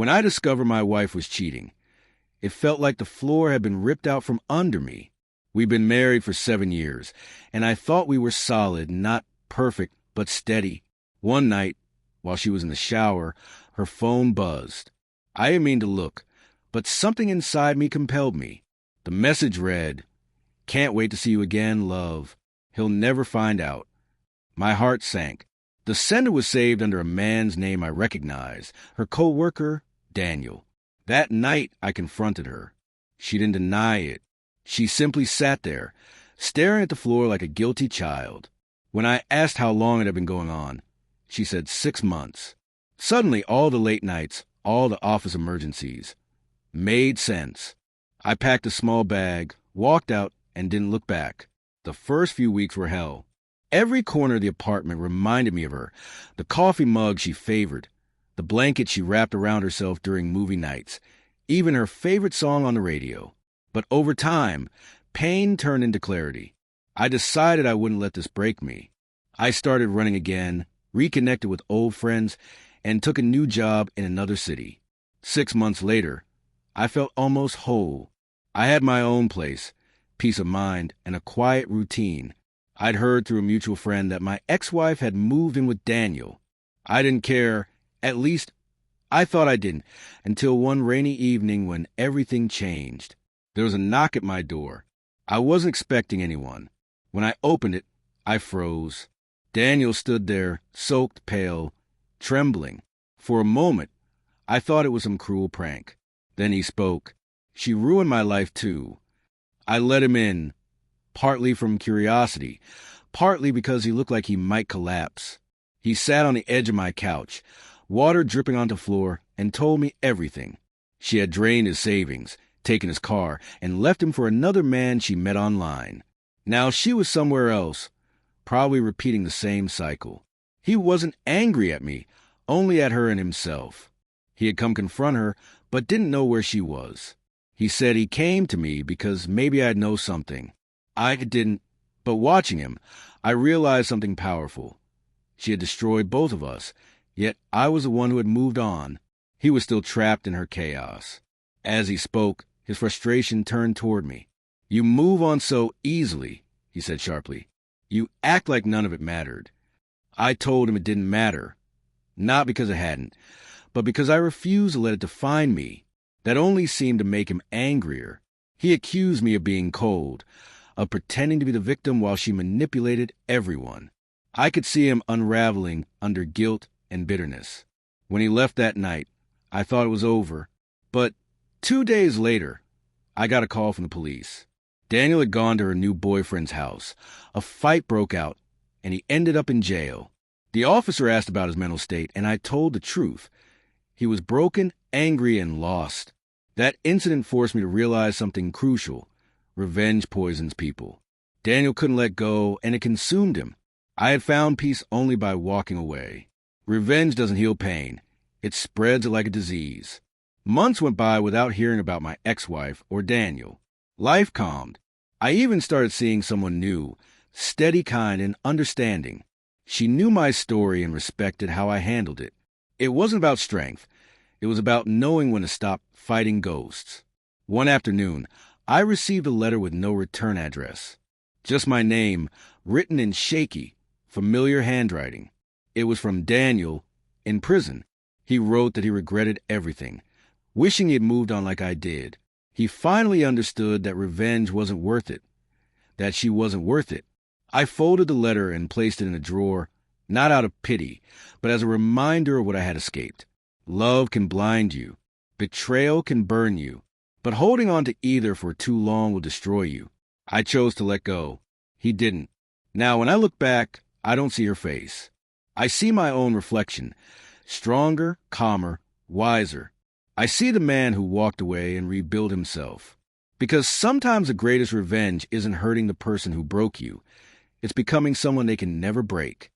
When I discovered my wife was cheating, it felt like the floor had been ripped out from under me. We'd been married for 7 years, and I thought we were solid, not perfect, but steady. One night, while she was in the shower, her phone buzzed. I didn't mean to look, but something inside me compelled me. The message read, "Can't wait to see you again, love. He'll never find out." My heart sank. The sender was saved under a man's name I recognized, her co-worker, Daniel. That night, I confronted her. She didn't deny it. She simply sat there, staring at the floor like a guilty child. When I asked how long it had been going on, she said 6 months. Suddenly, all the late nights, all the office emergencies, made sense. I packed a small bag, walked out, and didn't look back. The first few weeks were hell. Every corner of the apartment reminded me of her, the coffee mug she favored, the blanket she wrapped around herself during movie nights, even her favorite song on the radio. But over time, pain turned into clarity. I decided I wouldn't let this break me. I started running again, reconnected with old friends, and took a new job in another city. 6 months later, I felt almost whole. I had my own place, peace of mind, and a quiet routine. I'd heard through a mutual friend that my ex-wife had moved in with Daniel. I didn't care, at least I thought I didn't, until one rainy evening when everything changed. There was a knock at my door. I wasn't expecting anyone. When I opened it, I froze. Daniel stood there, soaked, pale, trembling. For a moment, I thought it was some cruel prank. Then he spoke. "She ruined my life, too." I let him in, partly from curiosity, partly because he looked like he might collapse. He sat on the edge of my couch, water dripping onto the floor, and told me everything. She had drained his savings, taken his car, and left him for another man she met online. Now she was somewhere else, probably repeating the same cycle. He wasn't angry at me, only at her and himself. He had come confront her, but didn't know where she was. He said he came to me because maybe I'd know something. I didn't, but watching him, I realized something powerful. She had destroyed both of us, yet I was the one who had moved on. He was still trapped in her chaos. As he spoke, his frustration turned toward me. "You move on so easily," he said sharply. "You act like none of it mattered." I told him it didn't matter. Not because it hadn't, but because I refused to let it define me. That only seemed to make him angrier. He accused me of being cold, of pretending to be the victim while she manipulated everyone. I could see him unraveling under guilt and bitterness. When he left that night, I thought it was over. But 2 days later, I got a call from the police. Daniel had gone to her new boyfriend's house. A fight broke out, and he ended up in jail. The officer asked about his mental state, and I told the truth. He was broken, angry, and lost. That incident forced me to realize something crucial. Revenge poisons people. Daniel couldn't let go, and it consumed him. I had found peace only by walking away. Revenge doesn't heal pain. It spreads it like a disease. Months went by without hearing about my ex-wife or Daniel. Life calmed. I even started seeing someone new, steady, kind, and understanding. She knew my story and respected how I handled it. It wasn't about strength. It was about knowing when to stop fighting ghosts. One afternoon, I received a letter with no return address. Just my name, written in shaky, familiar handwriting. It was from Daniel, in prison. He wrote that he regretted everything, wishing he had moved on like I did. He finally understood that revenge wasn't worth it, that she wasn't worth it. I folded the letter and placed it in a drawer, not out of pity, but as a reminder of what I had escaped. Love can blind you. Betrayal can burn you. But holding on to either for too long will destroy you. I chose to let go. He didn't. Now, when I look back, I don't see her face. I see my own reflection. Stronger, calmer, wiser. I see the man who walked away and rebuilt himself. Because sometimes the greatest revenge isn't hurting the person who broke you. It's becoming someone they can never break.